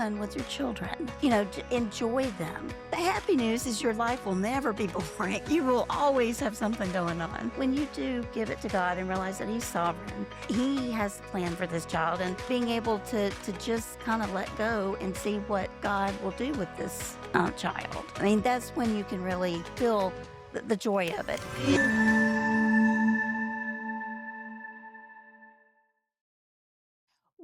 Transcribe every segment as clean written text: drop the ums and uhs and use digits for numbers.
fun with your children. Enjoy them. The happy news is your life will never be boring. You will always have something going on. When you do give it to God and realize that He's sovereign, He has the plan for this child, and being able to just kind of let go and see what God will do with this child. I mean, that's when you can really feel the joy of it.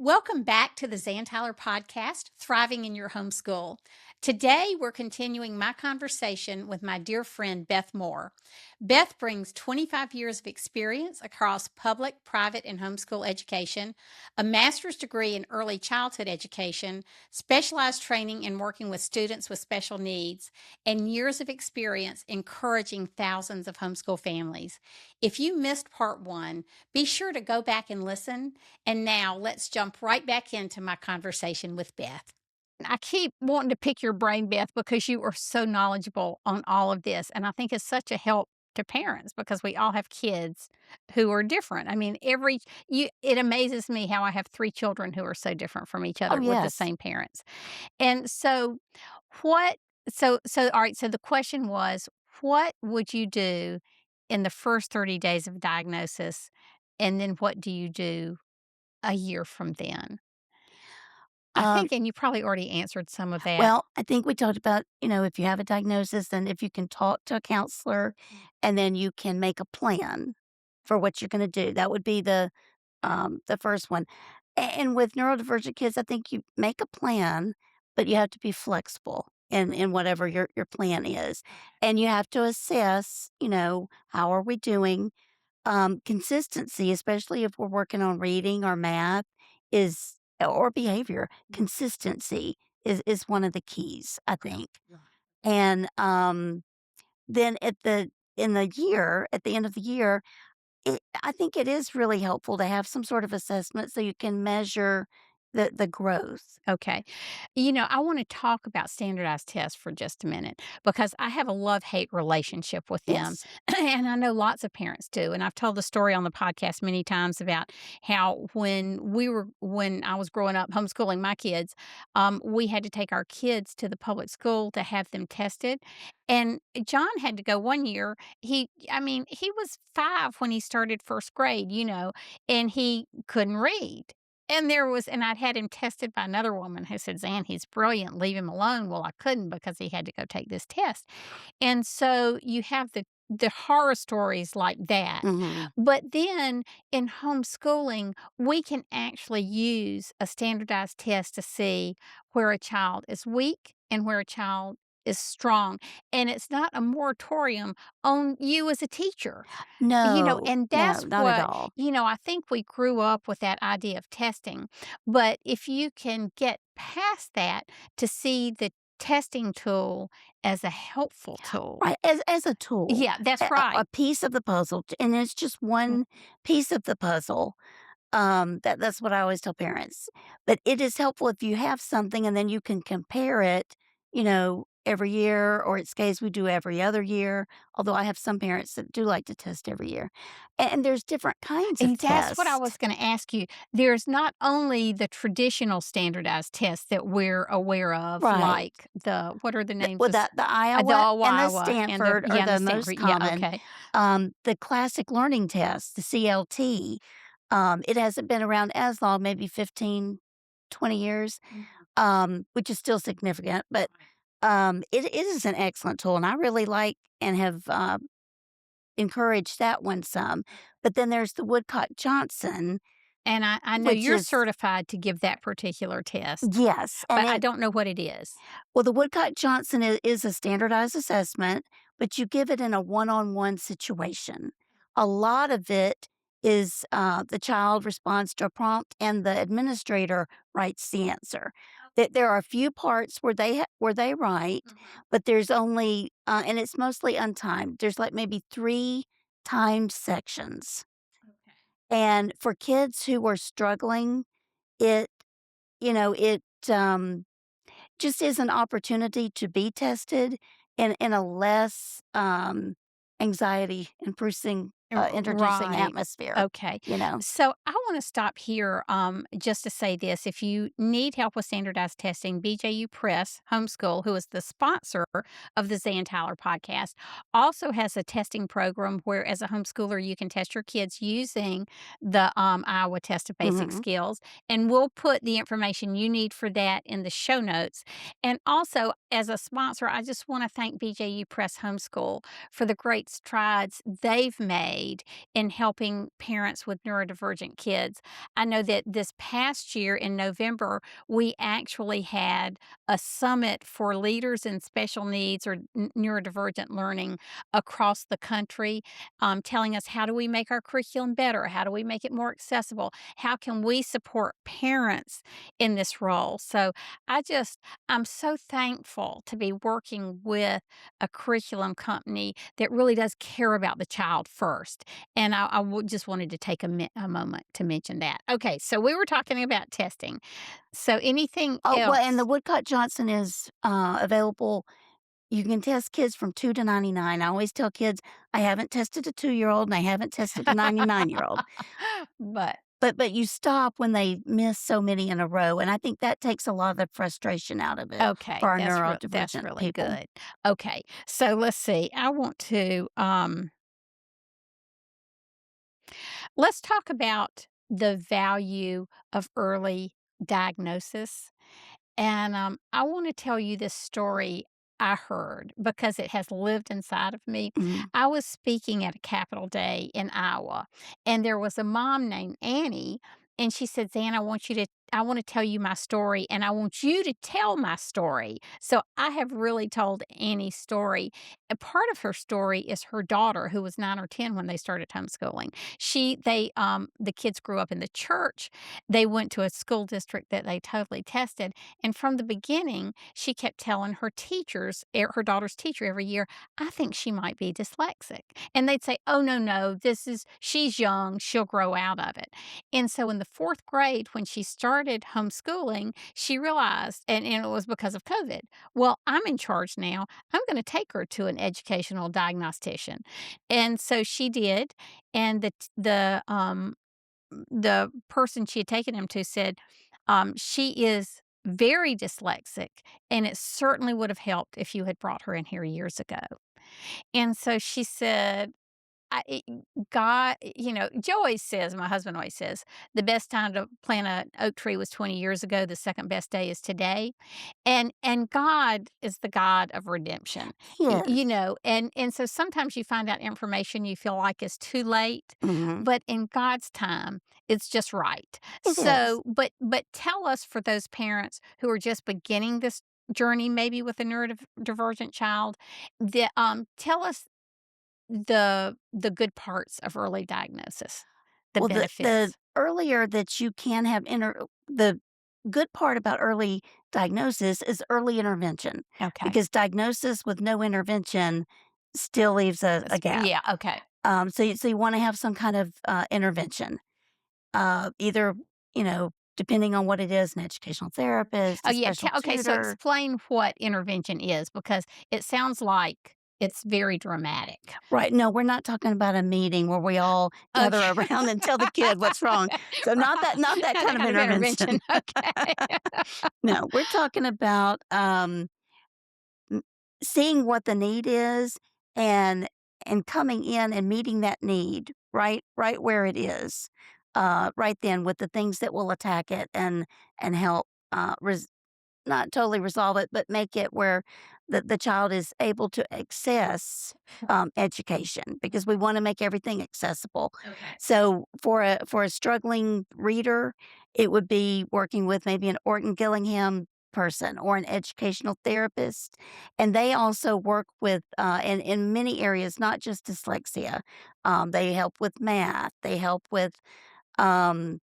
Welcome back to the Zan Tyler podcast, Thriving in Your Homeschool. Today, we're continuing my conversation with my dear friend, Beth Moore. Beth brings 25 years of experience across public, private, and homeschool education, a master's degree in early childhood education, specialized training in working with students with special needs, and years of experience encouraging thousands of homeschool families. If you missed part one, be sure to go back and listen. And now let's jump right back into my conversation with Beth. I keep wanting to pick your brain, Beth, because you are so knowledgeable on all of this. And I think it's such a help to parents because we all have kids who are different. I mean, it amazes me how I have three children who are so different from each Oh, other with the yes. same parents. And so what so all right, so the question was, what would you do in the first 30 days of diagnosis? And then what do you do a year from then? I Um, think and you probably already answered some of that. well, I think we talked about, if you have a diagnosis, then if you can talk to a counselor and then you can make a plan for what you're going to do. That would be the first one. And with neurodivergent kids, I think you make a plan, but you have to be flexible in whatever your plan is. And you have to assess, how are we doing? Consistency, especially if we're working on reading or math, is or behavior, consistency is one of the keys, I think. And then at the end of the year, I think it is really helpful to have some sort of assessment so you can measure the growth. Okay. I want to talk about standardized tests for just a minute because I have a love-hate relationship with them. Yes. And I know lots of parents do. And I've told the story on the podcast many times about how when I was growing up homeschooling my kids, we had to take our kids to the public school to have them tested. And John had to go one year. He was 5 when he started first grade, and he couldn't read. And I'd had him tested by another woman who said, "Zan, he's brilliant, leave him alone." Well, I couldn't because he had to go take this test. And so you have the horror stories like that. Mhm. But then in homeschooling, we can actually use a standardized test to see where a child is weak and where a child is strong. And it's not a moratorium on you as a teacher. No, And no, that's not at what, all. I think we grew up with that idea of testing. But if you can get past that to see the testing tool as a helpful tool. Right, as a tool, Yeah, that's a right. piece of the puzzle, and it's just one piece of the puzzle. That's what I always tell parents. But it is helpful if you have something and then you can compare it, every year, or it's case we do every other year, although I have some parents that do like to test every year. And there's different kinds of And that's what I tests. was gonna ask you. There's not only the traditional standardized tests that we're aware of, Right. like what are the names Well, of the the Iowa and the Iowa and Stanford are and the the most Stanford. Yeah, common. okay. The classic learning test, the CLT, it hasn't been around as long, maybe 15, 20 years, which is still significant, but it is an excellent tool, and I really like and have encouraged that one some. But then there's the Woodcock-Johnson, And I know which you're is certified to give that particular test, yes, and but I it don't know what it is. well, the Woodcock-Johnson is a standardized assessment, but you give it in a one-on-one situation. A lot of it is, the child responds to a prompt and the administrator writes the answer. There are a few parts where they write, but there's only, and it's mostly untimed. There's, like, maybe 3 timed sections, and for kids who are struggling, it it, just is an opportunity to be tested in a less, anxiety inducing introducing Right. atmosphere, Okay. you know? So I want to stop here just to say this. If you need help with standardized testing, BJU Press Homeschool, who is the sponsor of the Zan Tyler podcast, also has a testing program where, as a homeschooler, you can test your kids using the Iowa Test of Basic Mhm. Skills. And we'll put the information you need for that in the show notes. And also, as a sponsor, I just want to thank BJU Press Homeschool for the great strides they've made in helping parents with neurodivergent kids. I know that this past year in November, we actually had a summit for leaders in special needs or neurodivergent learning across the country, telling us how do we make our curriculum better? How do we make it more accessible? How can we support parents in this role? So I'm so thankful to be working with a curriculum company that really does care about the child first. And just wanted to take a moment to mention that. Okay, so we were talking about testing. So anything Oh, well, and the else? Woodcock Johnson is, available. You can test kids from 2 to 99. I always tell kids, I haven't tested a 2-year-old and I haven't tested a 99-year-old. But But you stop when they miss so many in a row, and I think that takes a lot of the frustration out of it okay, for our that's neurodivergent really people. good. Okay, so let's see. I want to let's talk about the value of early diagnosis. And I want to tell you this story I heard because it has lived inside of me. Mhm. I was speaking at a Capitol Day in Iowa, and there was a mom named Annie, and she said, Zan, I want to tell you my story, and I want you to tell my story. So I have really told Annie's story. A part of her story is her daughter, who was 9 or 10 when they started homeschooling. The kids grew up in the church. They went to a school district that they totally tested, and from the beginning, she kept telling her teachers, her daughter's teacher every year, I think she might be dyslexic. And they'd say, oh, no, no, she's young, she'll grow out of it. And so in the fourth grade, when she started homeschooling, she realized, and it was because of COVID, well, I'm in charge now. I'm going to take her to an educational diagnostician. And so she did. And the person she had taken him to said, she is very dyslexic, and it certainly would have helped if you had brought her in here years ago. And so she said, God, Joe always says, my husband always says, the best time to plant an oak tree was 20 years ago. The second best day is today. And God is the God of redemption. Yes. And so sometimes you find out information you feel like is too late, Mhm. but in God's time, it's just right. It is. So, but tell us, for those parents who are just beginning this journey, maybe with a neurodivergent child, tell us the good parts of early diagnosis, the Well, the benefits. earlier that you can have the good part about early diagnosis is early intervention, Okay. because diagnosis with no intervention still leaves a gap. Yeah, okay. So you wanna have some kind of, intervention, either, depending on what it is, an educational therapist, Oh, a yeah, special okay, so tutor. explain what intervention is, because it sounds like it's very dramatic. Right, no, we're not talking about a meeting where we all gather Okay. around and tell the kid what's wrong. So not that Not that kind of kind of intervention, intervention. okay. No, we're talking about, m seeing what the need is and coming in and meeting that need right where it is, right then, with the things that will attack it and help, not totally resolve it, but make it where the child is able to access, education, because we wanna make everything accessible. Okay. So for a struggling reader, it would be working with maybe an Orton Gillingham person or an educational therapist, and they also work with, in many areas, not just dyslexia. They help with math, they help with, um,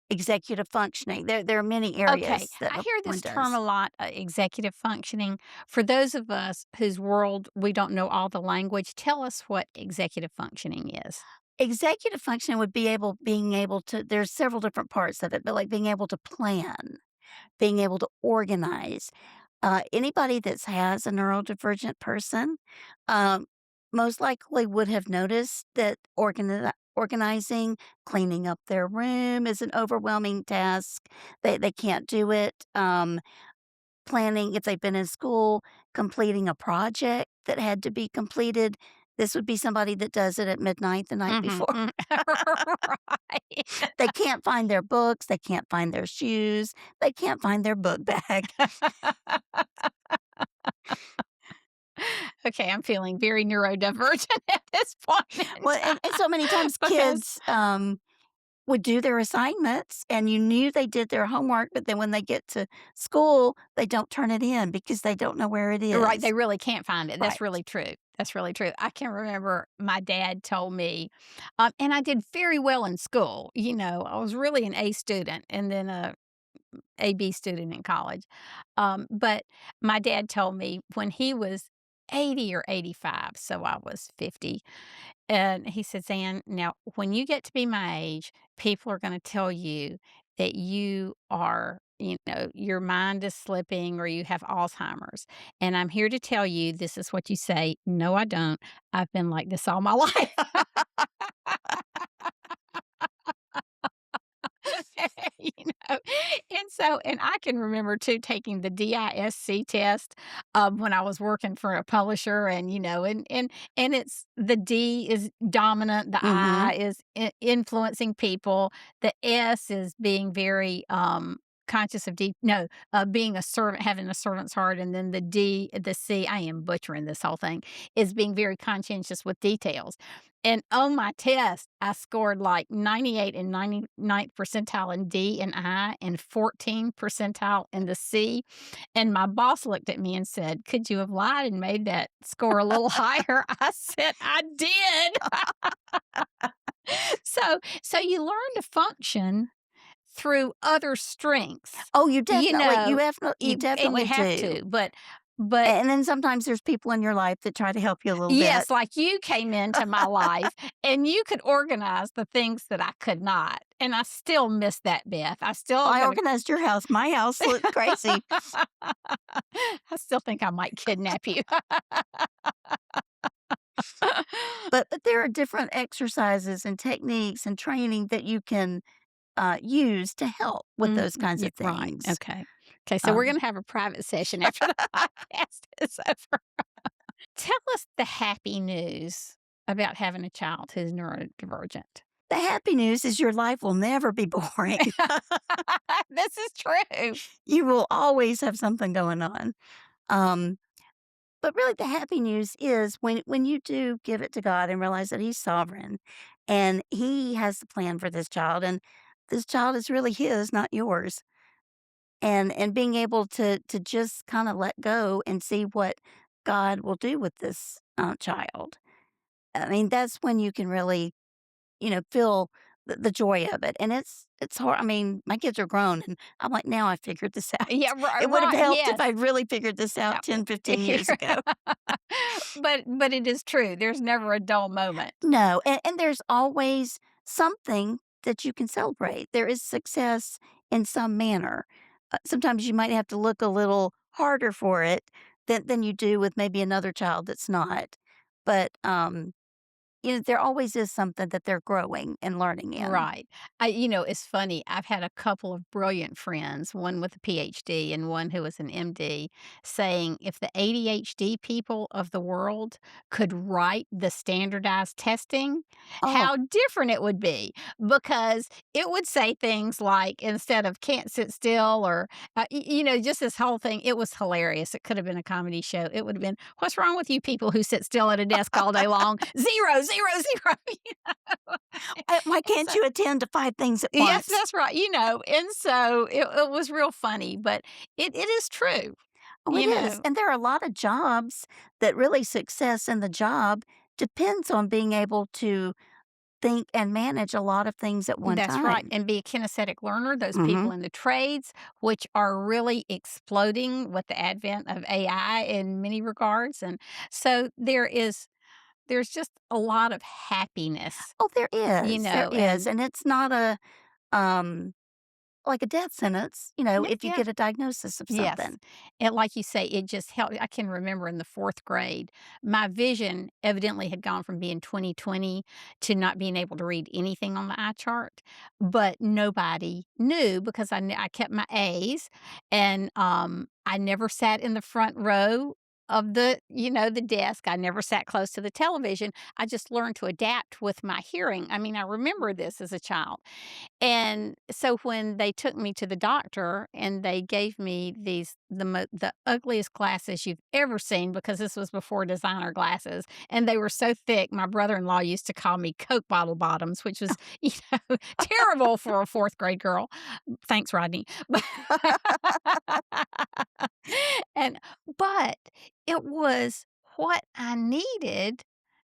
executive functioning. There are many Okay, areas that I a hear one this term does. a lot, executive functioning. For those of us whose world we don't know all the language, tell us what executive functioning is. Executive functioning would be being able to, there's several different parts of it, but, like, being able to plan, being able to organize. Anybody that has a neurodivergent person, um, most likely would have noticed that organizing, cleaning up their room is an overwhelming task. They can't do it. Planning, if they've been in school, completing a project that had to be completed. This would be somebody that does it at midnight the night Mhm, before. mm. Right. They can't find their books, they can't find their shoes, they can't find their book bag. Okay, I'm feeling very neurodivergent at this point in Well, and time so many times because kids, would do their assignments and you knew they did their homework, but then when they get to school, they don't turn it in because they don't know where it right, is. they really can't find it. That's Right. really true. That's really true. I can remember my dad told me, and I did very well in school. I was really an A student and then a B student in college. But my dad told me when he was 80 or 85, so I was 50. And he said, Zan, now when you get to be my age, people are going to tell you that you are, your mind is slipping or you have Alzheimer's. And I'm here to tell you this is what you say. No, I don't. I've been like this all my life. you know, and I can remember too taking the DISC test when I was working for a publisher, and and it's the D is dominant, the Mhm. I is influencing people, the S is being very conscious of deep no being a servant, having a servant's heart, and then the C, I am butchering this whole thing, is being very conscientious with details. And on my test, I scored like 98 and 99th percentile in D and I and 14 percentile in the C. And my boss looked at me and said, "Could you have lied and made that score a little higher?" I said, "I did." So you learn to function through other strengths. Oh, You know, you and you definitely have do. to, but And then sometimes there's people in your life that try to help you a little bit. yes, like you came into my life and you could organize the things that I could not. And I still miss that, Beth. I still I gonna organized your house. My house looked crazy. I still think I might kidnap you. But there are different exercises and techniques and training that you can, use to help with Mm, those kinds yeah, of right. things. Okay. Okay. So we're Um, gonna have a private session after the podcast is over. Tell us the happy news about having a child who's neurodivergent. the happy news is your life will never be boring. This is true. You will always have something going on. Um, but really the happy news is when you do give it to God and realize that he's sovereign and he has the plan for this child and this child is really his, not yours. And being able to just kinda let go and see what God will do with this, child. I mean, that's when you can really, feel the joy of it, and it's hard. I mean, my kids are grown, and I'm like, "Now I figured this out." Yeah, right, It would have right. helped if Yes. I'd really figured this out 10, 15 years ago. But it is true. There's never a dull moment. No, and there's always something that you can celebrate. There is success in some manner. Sometimes you might have to look a little harder for it than you do with maybe another child that's not. But, there always is something that they're growing and learning in. Right. It's funny. I've had a couple of brilliant friends, one with a PhD and one who was an MD, saying if the ADHD people of the world could write the standardized testing, Oh, how different it would be. Because it would say things like, instead of can't sit still or, just this whole thing, it was hilarious. It could have been a comedy show. It would have been, what's wrong with you people who sit still at a desk all day long? Zero, zero, zero. why And can't so you attend to 5 things at yes, once? that's right, and so it was real funny, but it is true, Oh, it you is, know? and there are a lot of jobs that really success in the job depends on being able to think and manage a lot of things at one That's right, time. and be a kinesthetic learner, those people Mhm. in the trades, which are really exploding with the advent of AI in many regards, and so there's just a lot of happiness, Oh, there is, and and it's not um like a death sentence, Yeah, if you yeah. get a diagnosis of Yes. something. And like you say, it just helped. I can remember in the 4th grade, my vision evidently had gone from being 20/20 to not being able to read anything on the eye chart, but nobody knew because I kept my A's, and, I never sat in the front row of the desk. I never sat close to the television. I just learned to adapt with my hearing. I mean, I remember this as a child. And so when they took me to the doctor and they gave me the ugliest glasses you've ever seen, because this was before designer glasses, and they were so thick, my brother-in-law used to call me Coke bottle bottoms, which was, terrible for a 4th grade girl. Thanks, Rodney. But and but it was what I needed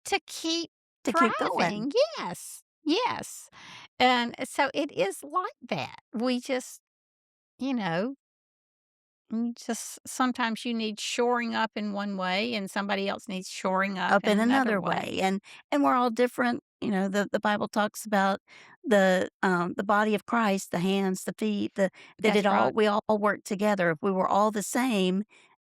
to keep To keep going. thriving. Yes, yes. And so it is like that. We just, you know, just sometimes you need shoring up in one way and somebody else needs shoring up Up in in another another way. way, and we're all different. The Bible talks about the body of Christ, the hands, the feet, that That's right. we all work together. If we were all the same,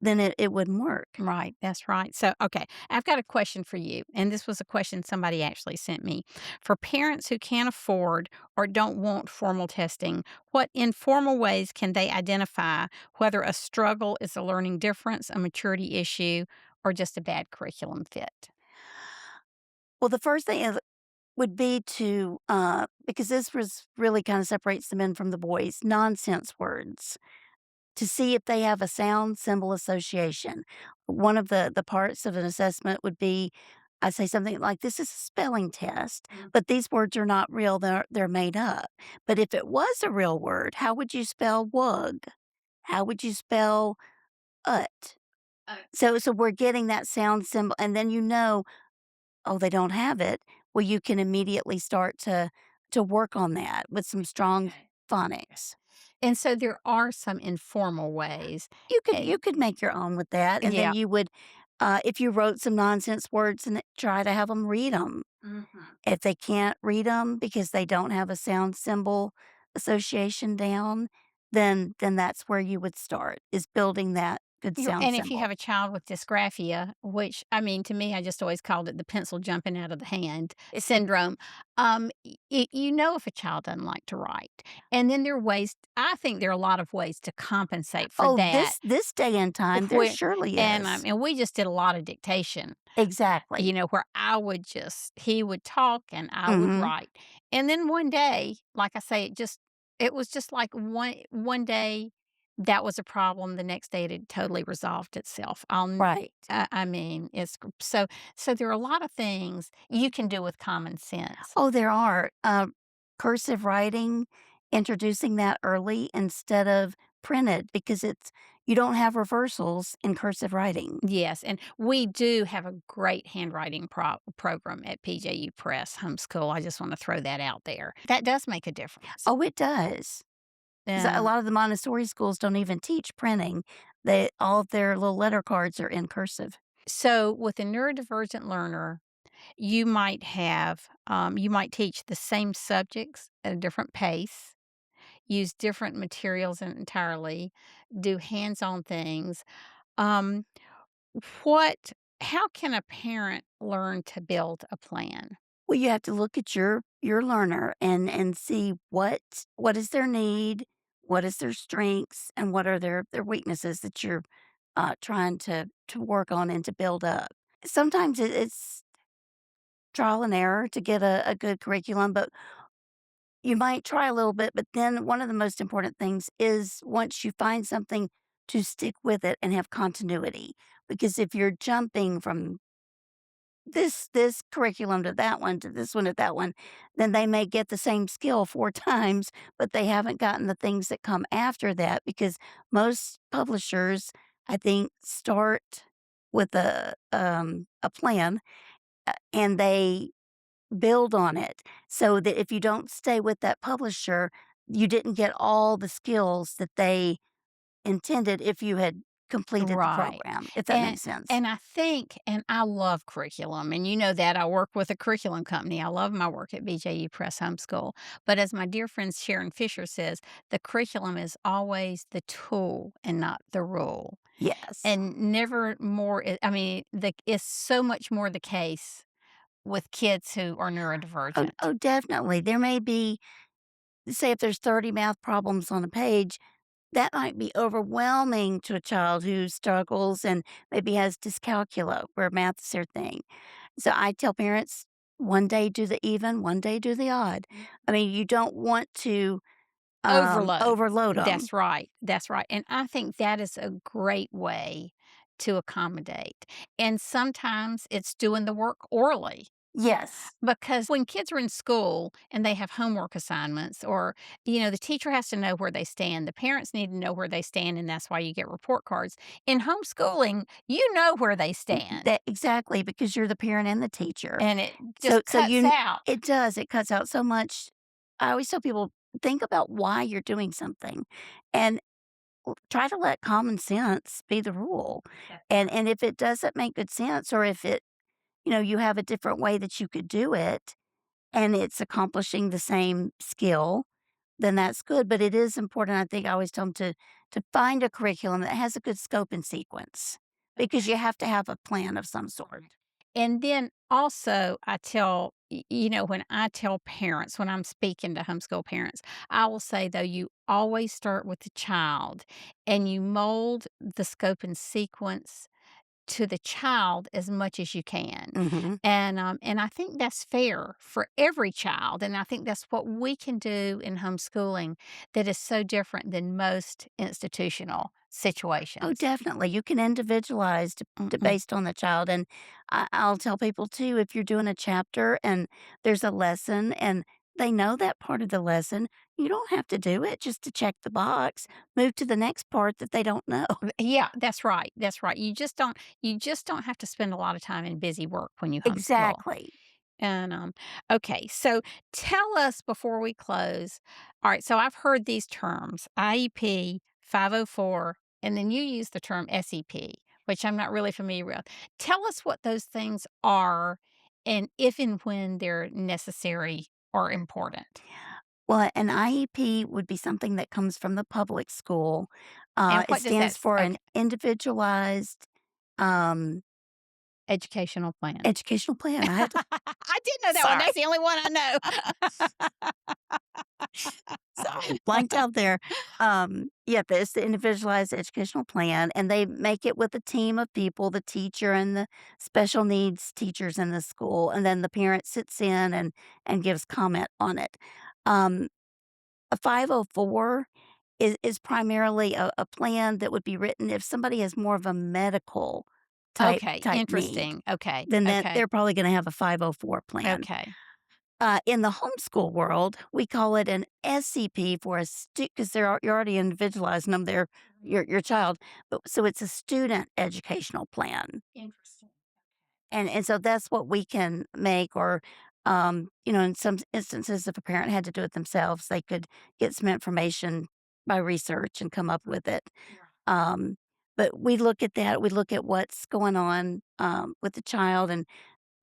then it wouldn't work. Right, that's right. So, okay, I've got a question for you. And this was a question somebody actually sent me. For parents who can't afford or don't want formal testing, what informal ways can they identify whether a struggle is a learning difference, a maturity issue, or just a bad curriculum fit? Well, the first thing would be to, because this was really kind of separates the men from the boys, nonsense words, to see if they have a sound symbol association. One of the parts of an assessment would be, I say something like, "This is a spelling test, but these words are not real, they're made up. But if it was a real word, how would you spell 'wug'? How would you spell 'ut'?" So we're getting that sound symbol, and then oh, they don't have it. Well, you can immediately start to work on that with some strong Okay. phonics. And so there are some informal ways. You could make your own with that, and then Yeah. you would, if you wrote some nonsense words and try to have them read them. Mhm. If they can't read them because they don't have a sound symbol association down, then that's where you would start, is building that good sound And if you symbol. have a child with dysgraphia, which, I mean, to me, I just always called it the pencil jumping out of the hand syndrome, if a child doesn't like to write. And then there are ways, I think there are a lot of ways to compensate for Oh, that. this day and time, there When, surely is. and we just did a lot of dictation, Exactly. where he would talk and I would Mhm. write. And then one day, like I say, it was just like one day that was a problem. The next day it had totally resolved itself. Right. I mean, so there are a lot of things you can do with common sense. Oh, there are. Cursive writing, introducing that early instead of printed because you don't have reversals in cursive writing. Yes, and we do have a great handwriting program at PJU Press Homeschool. I just want to throw that out there. That does make a difference. Oh, it does. 'Cause a Um, lot of the Montessori schools don't even teach printing. All of their little letter cards are in cursive. so with a neurodivergent learner, you might teach the same subjects at a different pace, use different materials entirely, do hands-on things. Um, what how can a parent learn to build a plan? Well, you have to look at your learner and see what is their need, what is their strengths, and what are their weaknesses that you're, trying to work on and to build up. Sometimes it's trial and error to get a good curriculum, but you might try a little bit, but then one of the most important things is once you find something to stick with it and have continuity, because if you're jumping from this curriculum to this one to that one, then they may get the same skill 4 times, but they haven't gotten the things that come after that because most publishers, I think, start with a plan, and they build on it so that if you don't stay with that publisher, you didn't get all the skills that they intended if you had completed the Right. program, if that And makes sense. and I think and I love curriculum, and you know that I work with a curriculum company. I love my work at BJU Press Homeschool. But as my dear friend Sharon Fisher says, the curriculum is always the tool and not the rule. Yes. And never more I mean, it's so much more the case with kids who are Oh, neurodivergent. oh, definitely. There may be, say, if there's 30 math problems on a page, that might be overwhelming to a child who struggles and maybe has dyscalculia, where math is their thing. So I tell parents, one day do the even, one day do the odd. I mean, you don't want to Overload. overload them. That's right, that's right, and I think that is a great way to accommodate, and sometimes it's doing the work orally. Yes. Because when kids are in school and they have homework assignments or, the teacher has to know where they stand, the parents need to know where they stand, and that's why you get report cards. In homeschooling, you know where they stand, That exactly, because you're the parent and the teacher. and it So just cuts out. it does, it cuts out so much. I always tell people, think about why you're doing something and try to let common sense be the rule. That's right. And if it doesn't make good sense, or if it, you have a different way that you could do it and it's accomplishing the same skill, then that's good. But it is important. I think I always tell them to find a curriculum that has a good scope and sequence, because Okay. you have to have a plan of some sort. Right. And then also, I tell, when I tell parents, when I'm speaking to homeschool parents, I will say, though, you always start with the child and you mold the scope and sequence to the child as much as you can. Mhm. And I think that's fair for every child. And I think that's what we can do in homeschooling that is so different than most institutional Oh, situations. definitely. You can individualize Mhm. based on the child. And I'll tell people too, if you're doing a chapter and there's a lesson and they know that part of the lesson, you don't have to do it just to check the box. Move to the next part that they don't know. Yeah, that's right. That's right. You just don't have to spend a lot of time in busy work when you homeschool. Exactly. And okay, so tell us before we close. All right, so I've heard these terms IEP, 504, and then you use the term SEP, which I'm not really familiar with. Tell us what those things are and if and when they're necessary or important. Well, an IEP would be something that comes from the public school. And It what does that stands for an okay, individualized um, educational plan. educational plan. I had to, I did know that one. sorry. That's the only one I know. Sorry, blanked out there. Yeah, it's the individualized educational plan, and they make it with a team of people, the teacher and the special needs teachers in the school, and then the parent sits in and gives comment on it. Um, a 504 is primarily a plan that would be written if somebody has more of a medical Okay, type need, interesting. Okay, then okay, they're probably gonna have a 504 plan. okay. In the homeschool world, we call it an SCP for a because 'cause you're already individualizing them, they're your child, but so it's a student educational plan, Interesting. and so that's what we can make. Or, in some instances, if a parent had to do it themselves, they could get some information by research and come up with it. Right. Um, but we look at that, we look at what's going on, with the child, and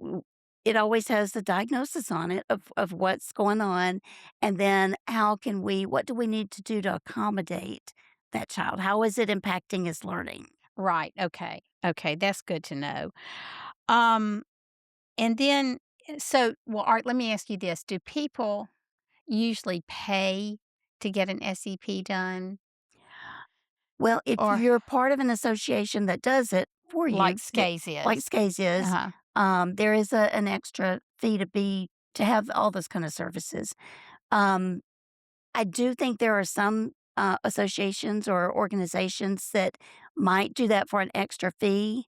w it always has the diagnosis on it of what's going on, and then what do we need to do to accommodate that child? How is it impacting his learning? Right, okay, okay, that's good to know. Um, and then well, alright, let me ask you this, do people usually pay to get an SEP done Well, if or you're part of an association that does it for like you, SCAES like is? SCAES is, Uh-huh, there is an extra fee to have all those kind of services. Um, I do think there are some, associations or organizations that might do that for an extra fee.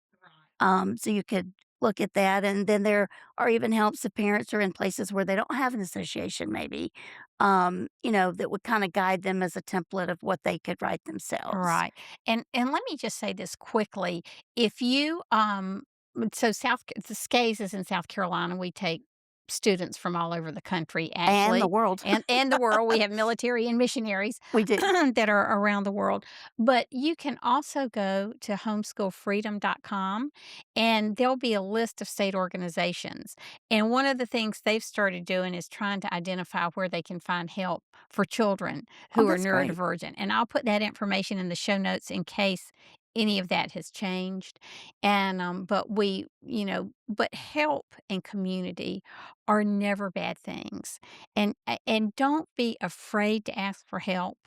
So you could look at that, and then there are even helps if parents are in places where they don't have an association maybe, that would kinda guide them as a template of what they could write themselves. right, and let me just say this quickly, if you, so the SCAES is in South Carolina, we take students from all over the country, and the actually, world. and the world. We have military and missionaries We do. that are around the world. But you can also go to homeschoolfreedom.com, and there'll be a list of state organizations. And one of the things they've started doing is trying to identify where they can find help for children Oh, who are that's great. neurodivergent. And I'll put that information in the show notes in case any of that has changed. And but but help and community are never bad things. And don't be afraid to ask for help.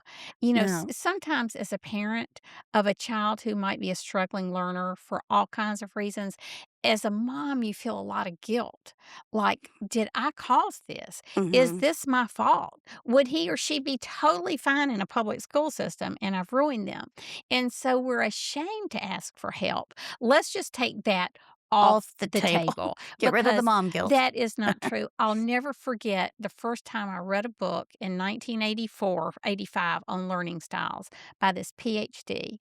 No. Sometimes as a parent of a child who might be a struggling learner for all kinds of reasons, as a mom, you feel a lot of guilt. Like, did I cause this? Is Mhm. this my fault? Would he or she be totally fine in a public school system and I've ruined them? And so we're ashamed to ask for help. Let's just take that off Off the the table. table Get rid of the because mom guilt. that is not true. I'll never forget the first time I read a book in 1984, 85 on learning styles by this PhD.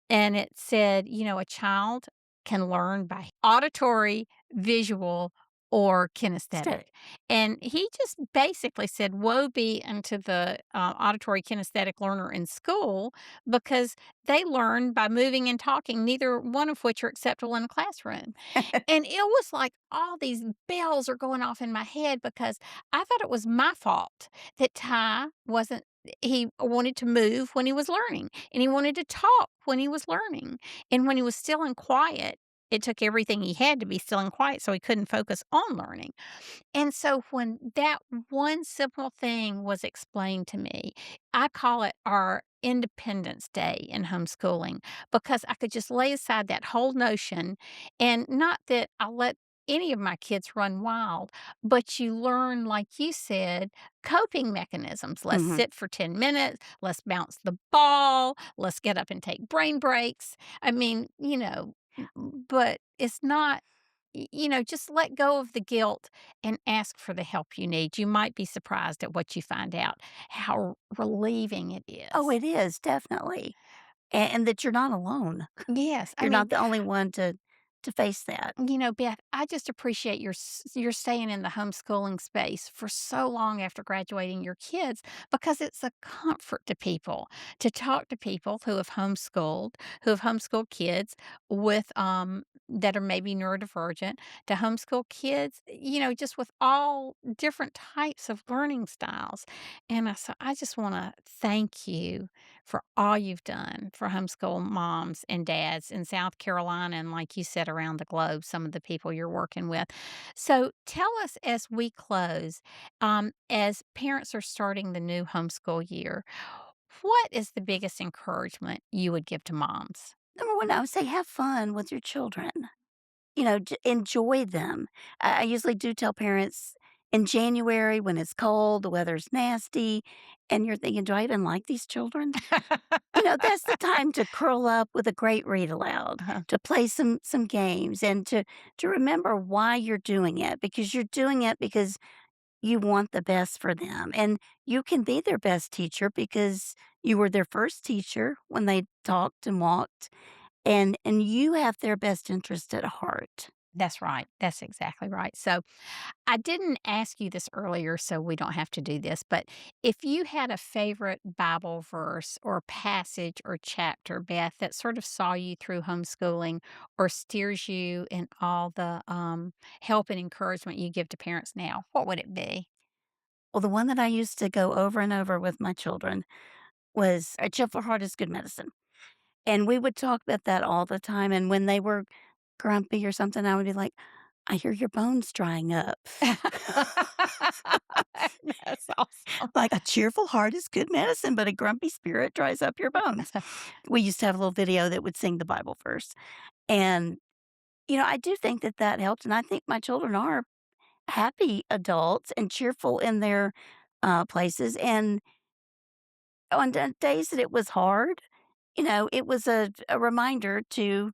And it said, a child can learn by auditory, visual, or kinesthetic. Static. And he just basically said, woe be unto the auditory kinesthetic learner in school because they learn by moving and talking, neither one of which are acceptable in a classroom. And it was like all these bells are going off in my head because I thought it was my fault that Ty wasn't he wanted to move when he was learning, and he wanted to talk when he was learning. And when he was still and quiet, it took everything he had to be still and quiet so he couldn't focus on learning. And so when that one simple thing was explained to me, I call it our Independence Day in homeschooling because I could just lay aside that whole notion. And not that I let any of my kids run wild, but you learn, like you said, coping mechanisms. Let's Mhm. sit for 10 minutes. Let's bounce the ball. Let's get up and take brain breaks. I mean, but it's not, just let go of the guilt and ask for the help you need. You might be surprised at what you find out, how relieving it Oh, is. it is, definitely. And that you're not alone. Yes, I You're mean, not the only one to face that. Beth, I just appreciate your staying in the homeschooling space for so long after graduating your kids because it's a comfort to people to talk to people who have homeschooled kids with that are maybe neurodivergent, to homeschool kids, just with all different types of learning styles. And so I just want to thank you for all you've done for homeschool moms and dads in South Carolina and, like you said, around the globe, some of the people you're working with. So tell us as we close, as parents are starting the new homeschool year, what is the biggest encouragement you would give to moms? Number 1, I would say have fun with your children. Enjoy them. I usually do tell parents in January when it's cold, the weather's nasty, and you're thinking, "Do I even like these children?" That's the time to curl up with a great read aloud, to play some games, and to remember why you're doing it, because you're doing it because you want the best for them, and you can be their best teacher because you were their first teacher when they talked and walked, and you have their best interest at heart. That's right. That's exactly right. So I didn't ask you this earlier, so we don't have to do this, but if you had a favorite Bible verse or passage or chapter, Beth, that sort of saw you through homeschooling or steers you in all the help and encouragement you give to parents now, what would it be? Well, the one that I used to go over and over with my children was, "A cheerful heart is good medicine." And we would talk about that all the time, and when they were grumpy or something, I would be like, "I hear your bones drying up." That's awesome. Like, "A cheerful heart is good medicine, but a grumpy spirit dries up your bones." We used to have a little video that would sing the Bible verse, and, I do think that that helped, and I think my children are happy adults and cheerful in their, places, and on the days that it was hard, it was a reminder to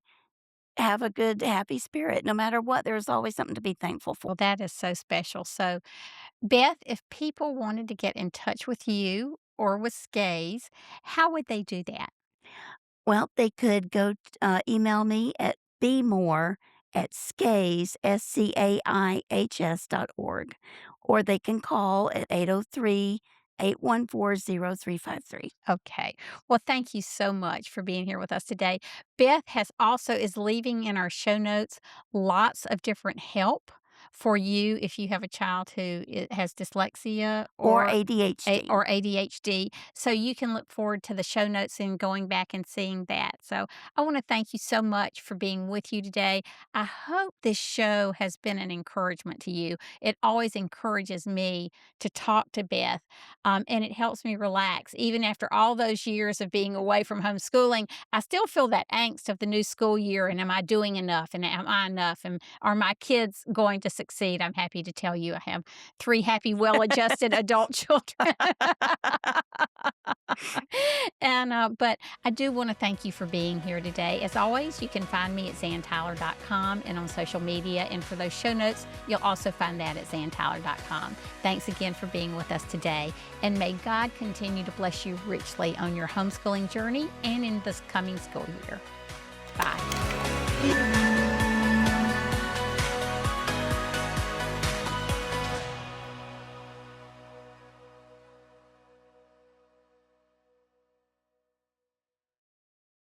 have a good, happy spirit. No matter what, there's always something to be thankful for. Well, that is so special. So, Beth, if people wanted to get in touch with you or with SCAES, how would they do that? Well, they could email me at bmore at SCAIHS, SCAIHS.org, or they can call at 803-814-0353. Okay. Well, thank you so much for being here with us today. Beth has also is leaving in our show notes lots of different help for you if you have a child who has dyslexia Or or ADHD. or ADHD. So you can look forward to the show notes and going back and seeing that. So I want to thank you so much for being with you today. I hope this show has been an encouragement to you. It always encourages me to talk to Beth, and it helps me relax. Even after all those years of being away from homeschooling, I still feel that angst of the new school year. And am I doing enough? And am I enough? And are my kids going to succeed? I'm happy to tell you I have three happy, well adjusted adult children. But I do want to thank you for being here today. As always, you can find me at zantyler.com and on social media. And for those show notes, you'll also find that at zantyler.com. Thanks again for being with us today. And may God continue to bless you richly on your homeschooling journey and in this coming school year. Bye.